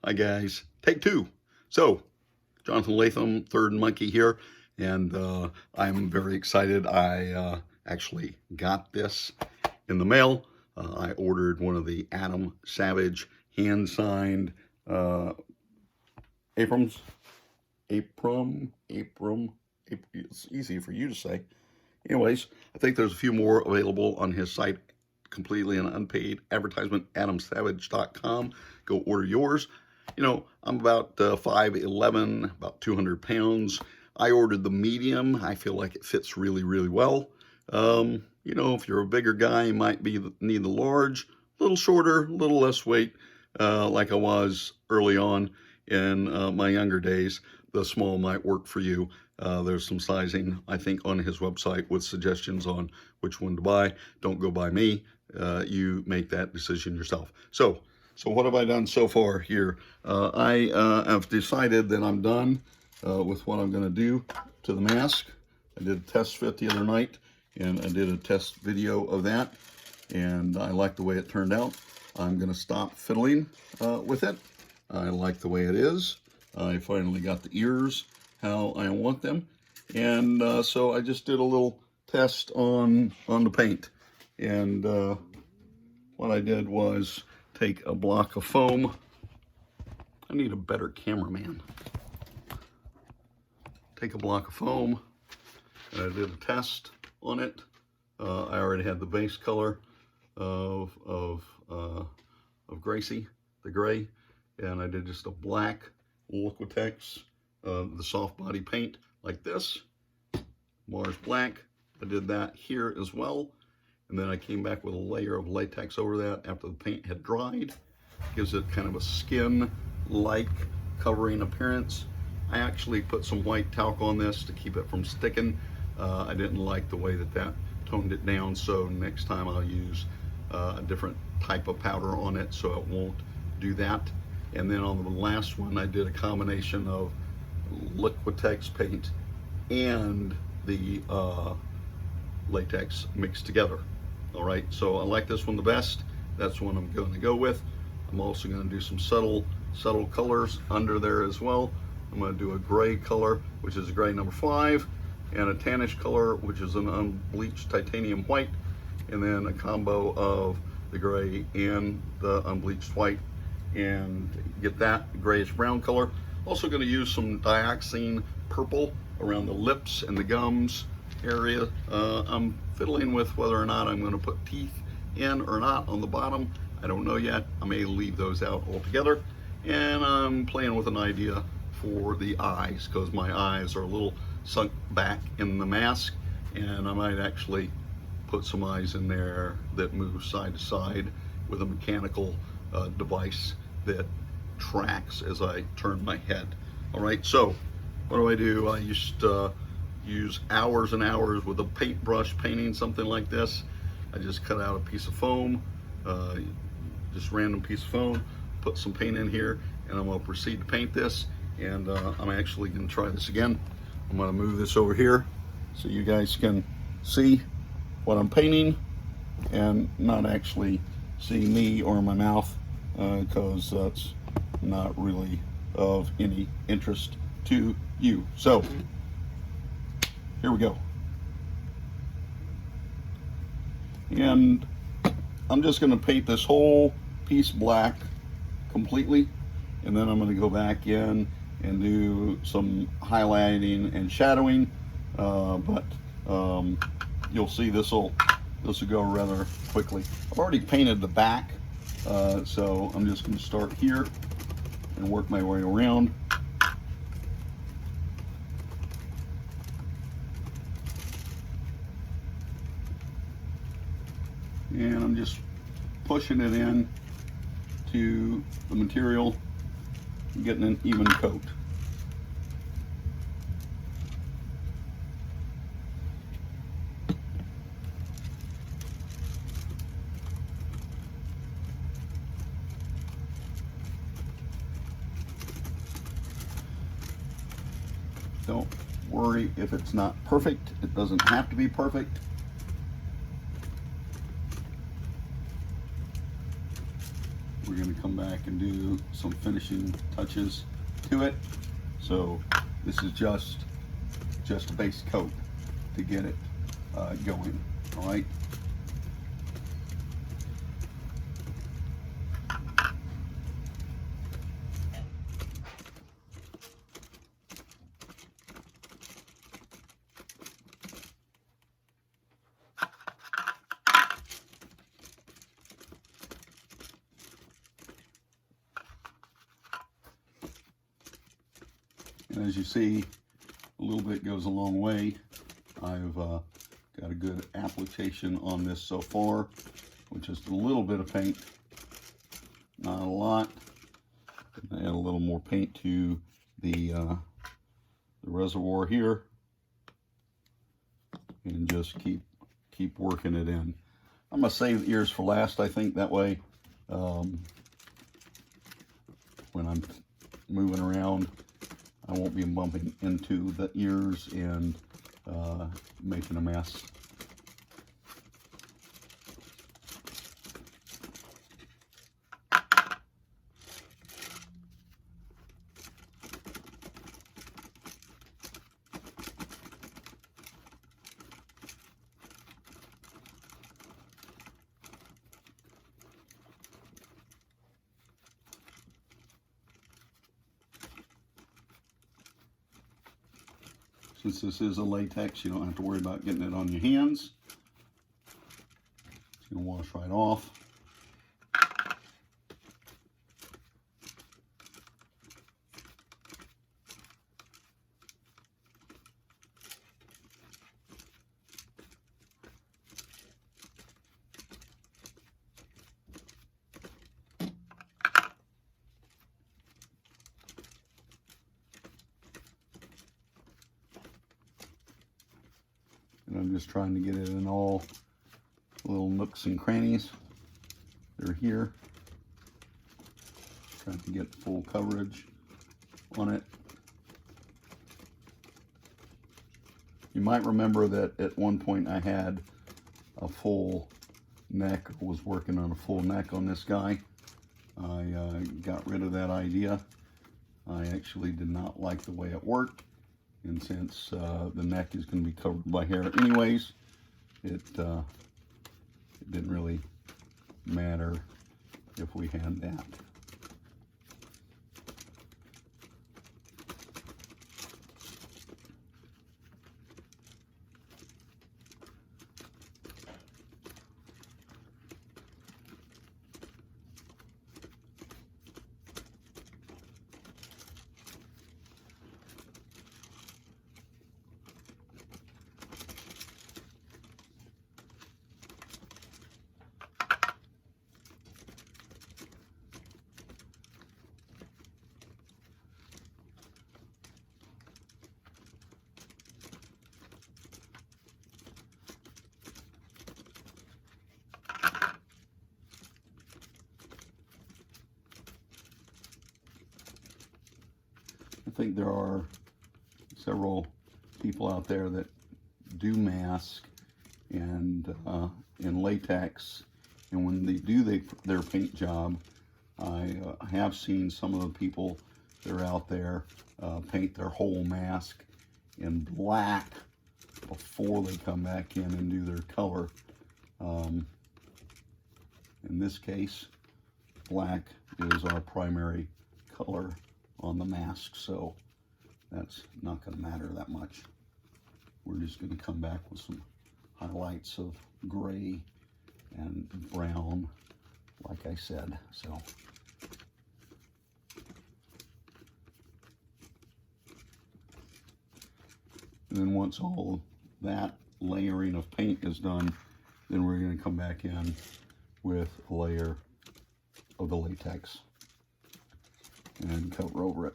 Hi guys, take two. So, Jonathan Latham, Third Monkey here, and I'm very excited. I actually got this in the mail. I ordered one of the Adam Savage hand-signed aprons. Apron. It's easy for you to say. Anyways, I think there's a few more available on his site, completely an unpaid advertisement, adamsavage.com. Go order yours. You know, I'm about 5'11", about 200 pounds. I ordered the medium. I feel like it fits really, really well. You know, if you're a bigger guy, you might need the large, a little shorter, a little less weight, like I was early on in my younger days. The small might work for you. There's some sizing, I think, on his website with suggestions on which one to buy. Don't go by me. You make that decision yourself. So what have I done so far here? I have decided that I'm done with what I'm going to do to the mask. I did a test fit the other night, and I did a test video of that, and I like the way it turned out. I'm going to stop fiddling with it. I like the way it is. I finally got the ears how I want them, and so I just did a little test on the paint, and what I did was take a block of foam. I need a better cameraman. Take a block of foam, and I did a test on it. I already had the base color of Gracie, the gray, and I did just a black Liquitex, the soft body paint like this, Mars Black. I did that here as well, and then I came back with a layer of latex over that after the paint had dried. Gives it kind of a skin-like covering appearance. I actually put some white talc on this to keep it from sticking. I didn't like the way that toned it down, so next time I'll use a different type of powder on it so it won't do that. And then on the last one, I did a combination of Liquitex paint and the latex mixed together. All right, so I like this one the best. That's one I'm going to go with. I'm also going to do some subtle colors under there as well. I'm going to do a gray color, which is a gray number 5, and a tannish color, which is an unbleached titanium white, and then a combo of the gray and the unbleached white, and get that grayish brown color. Also going to use some dioxine purple around the lips and the gums area. I'm fiddling with whether or not I'm going to put teeth in or not on the bottom. I don't know yet. I may leave those out altogether. And I'm playing with an idea for the eyes, because my eyes are a little sunk back in the mask, and I might actually put some eyes in there that move side to side with a mechanical device that tracks as I turn my head. All right, so what do? I used to use hours and hours with a paintbrush painting something like this. I just cut out a piece of foam, just random piece of foam, put some paint in here, and I'm going to proceed to paint this. And I'm actually going to try this again. I'm going to move this over here so you guys can see what I'm painting and not actually see me or my mouth, because that's not really of any interest to you. So here we go. And I'm just going to paint this whole piece black completely, and then I'm going to go back in and do some highlighting and shadowing, but you'll see this will go rather quickly. I've already painted the back, so I'm just going to start here and work my way around. And I'm just pushing it in to the material, getting an even coat. Don't worry if it's not perfect. It doesn't have to be perfect. We're going to come back and do some finishing touches to it. So this is just a base coat to get it going. All right. And as you see, a little bit goes a long way. I've got a good application on this so far, with just a little bit of paint, not a lot. Add a little more paint to the reservoir here, and just keep working it in. I'm gonna save the ears for last. I think that way, when I'm moving around, I won't be bumping into the ears and making a mess. Since this is a latex, you don't have to worry about getting it on your hands. It's going to wash right off. And I'm just trying to get it in all little nooks and crannies. They're here. Trying to get full coverage on it. You might remember that at one point I had a full neck, was working on a full neck on this guy. I got rid of that idea. I actually did not like the way it worked. And since the neck is going to be covered by hair anyways, it didn't really matter if we had that. I think there are several people out there that do mask and in latex, and when they do their paint job, I have seen some of the people that are out there paint their whole mask in black before they come back in and do their color. In this case, black is our primary color on the mask, so that's not going to matter that much. We're just going to come back with some highlights of gray and brown, like I said. So and then once all that layering of paint is done, then we're going to come back in with a layer of the latex and cover over it.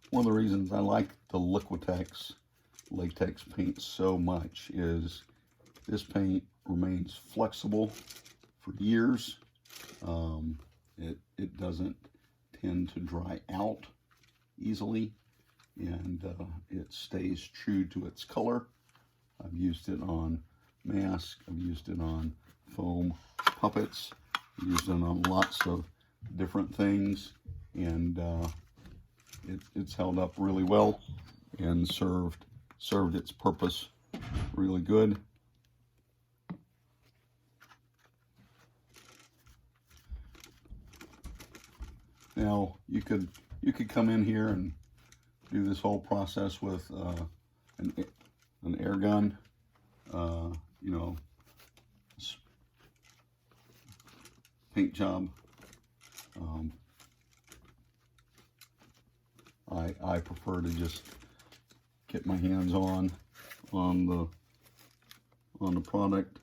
One of the reasons I like the Liquitex latex paint so much is this paint remains flexible for years. It doesn't tend to dry out easily, and it stays true to its color. I've used it on masks, I've used it on foam puppets, I've used it on lots of different things, and it's held up really well and served its purpose really good. Now you could come in here and do this whole process with an air gun, you know, paint job. I prefer to just get my hands on the product.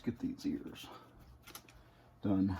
get these ears done.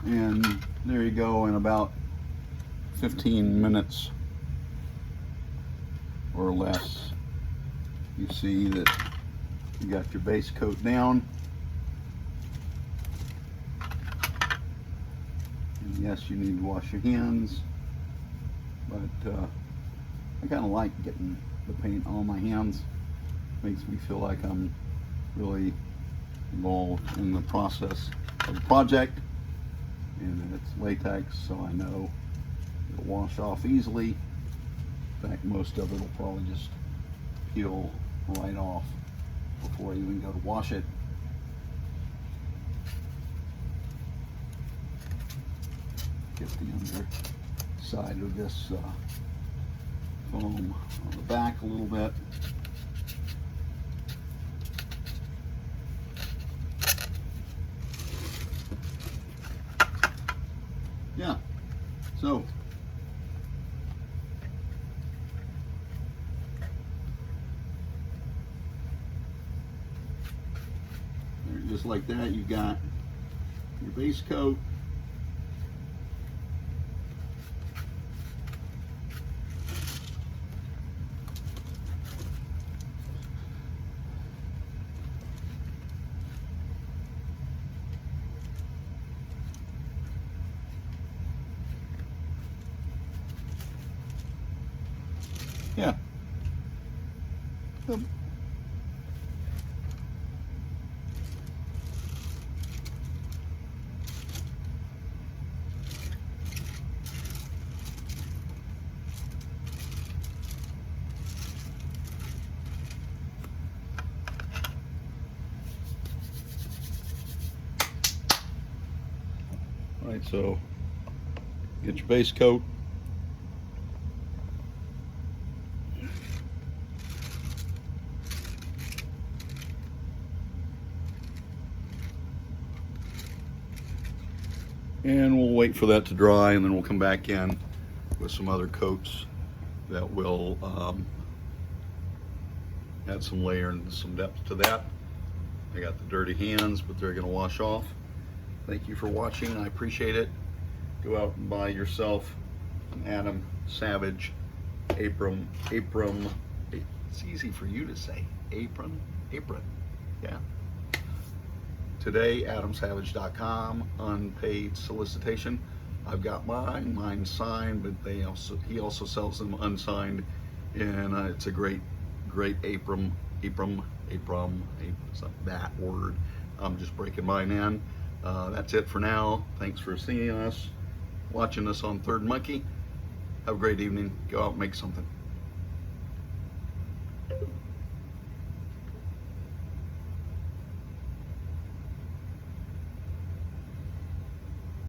And there you go, in about 15 minutes or less, you see that you got your base coat down. And yes, you need to wash your hands, but I kind of like getting the paint on my hands. Makes me feel like I'm really involved in the process of the project. And it's latex, so I know it'll wash off easily. In fact, most of it will probably just peel right off before I even go to wash it. Get the underside of this foam on the back a little bit. Yeah, so just like that, you got your base coat. Yeah. All right, so get your base coat. And we'll wait for that to dry, and then we'll come back in with some other coats that will add some layer and some depth to that. I got the dirty hands, but they're gonna wash off. Thank you for watching, I appreciate it. Go out and buy yourself an Adam Savage apron. It's easy for you to say, apron, yeah. Today, AdamSavage.com, unpaid solicitation. I've got mine signed, but he also sells them unsigned, and it's a great apron, it's not that word. I'm just breaking mine in. That's it for now. Thanks for seeing us, watching us on Third Monkey. Have a great evening. Go out and make something.